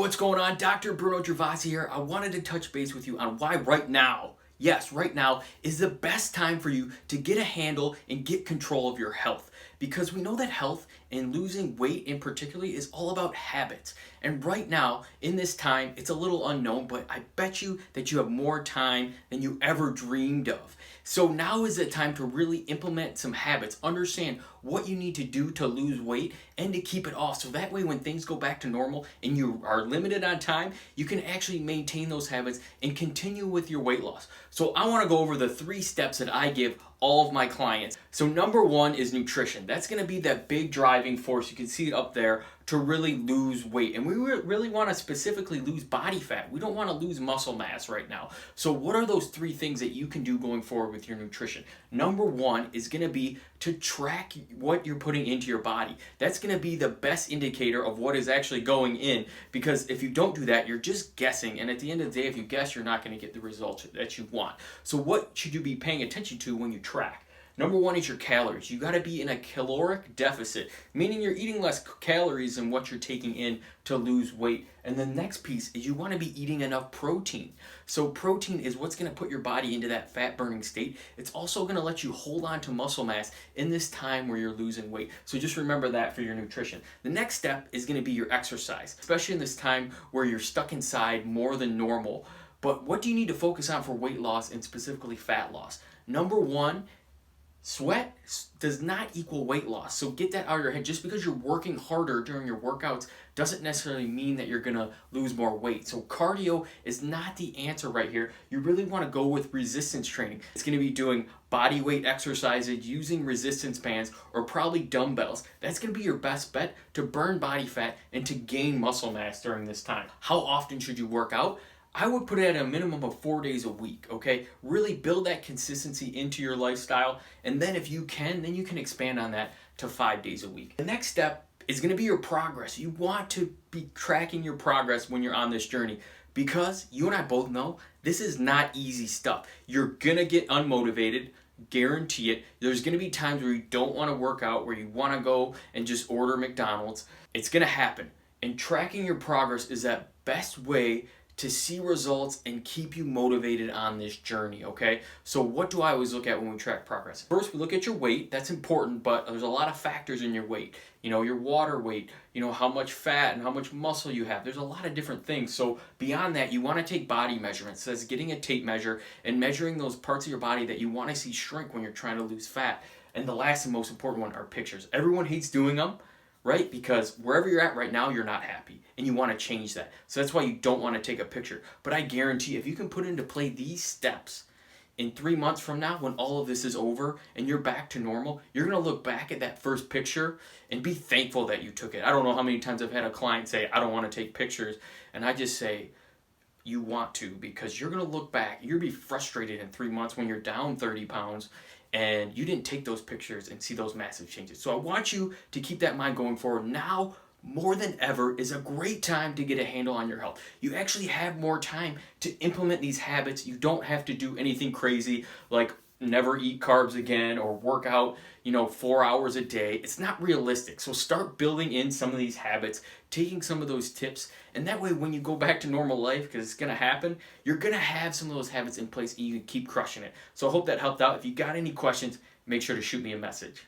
what's going on? Dr. Bruno Gervasi here. I wanted to touch base with you on why right now, yes, right now is the best time for you to get a handle and get control of your health. Because we know that health and losing weight in particularly is all about habits. And right now, in this time, it's a little unknown, but I bet you that you have more time than you ever dreamed of. So now is the time to really implement some habits, understand what you need to do to lose weight and to keep it off. So that way when things go back to normal and you are limited on time, you can actually maintain those habits and continue with your weight loss. So I want to go over the 3 steps that I give all of my clients. So number 1 is nutrition. That's going to be that big driving force. You can see it up there to really lose weight. And we really want to specifically lose body fat. We don't want to lose muscle mass right now. So what are those 3 things that you can do going forward with your nutrition? Number 1 is going to be to track what you're putting into your body. That's going to be the best indicator of what is actually going in, because if you don't do that, you're just guessing, and at the end of the day, if you guess, you're not going to get the results that you want. So what should you be paying attention to when you track? Number 1 is your calories. You got to be in a caloric deficit, meaning you're eating less calories than what you're taking in to lose weight. And the next piece is you want to be eating enough protein. So protein is what's going to put your body into that fat burning state. It's also going to let you hold on to muscle mass in this time where you're losing weight. So just remember that for your nutrition. The next step is going to be your exercise, especially in this time where you're stuck inside more than normal. But what do you need to focus on for weight loss and specifically fat loss? Number 1, sweat does not equal weight loss. So get that out of your head. Just because you're working harder during your workouts doesn't necessarily mean that you're going to lose more weight. So cardio is not the answer right here. You really want to go with resistance training. It's going to be doing body weight exercises, using resistance bands, or probably dumbbells. That's going to be your best bet to burn body fat and to gain muscle mass during this time. How often should you work out? I would put it at a minimum of 4 days a week, okay? Really build that consistency into your lifestyle, and then if you can, then you can expand on that to 5 days a week. The next step is gonna be your progress. You want to be tracking your progress when you're on this journey, because you and I both know this is not easy stuff. You're gonna get unmotivated, guarantee it. There's gonna be times where you don't wanna work out, where you wanna go and just order McDonald's. It's gonna happen. And tracking your progress is that best way to see results and keep you motivated on this journey, okay? So what do I always look at when we track progress? First, we look at your weight. That's important, but there's a lot of factors in your weight. You know, your water weight, you know, how much fat and how much muscle you have. There's a lot of different things. So beyond that, you want to take body measurements. So that's getting a tape measure and measuring those parts of your body that you want to see shrink when you're trying to lose fat. And the last and most important one are pictures. Everyone hates doing them, right? Because wherever you're at right now, you're not happy and you want to change that. So that's why you don't want to take a picture. But I guarantee if you can put into play these steps in 3 months from now, when all of this is over and you're back to normal, you're going to look back at that first picture and be thankful that you took it. I don't know how many times I've had a client say, I don't want to take pictures. And I just say, you want to, because you're going to look back. You'll be frustrated in 3 months when you're down 30 pounds and you didn't take those pictures and see those massive changes. So I want you to keep that in mind going forward. Now, more than ever, is a great time to get a handle on your health. You actually have more time to implement these habits. You don't have to do anything crazy like never eat carbs again or work out, 4 hours a day. It's not realistic. So start building in some of these habits, taking some of those tips, and that way when you go back to normal life, because it's going to happen, you're going to have some of those habits in place and you can keep crushing it. So I hope that helped out. If you got any questions, make sure to shoot me a message.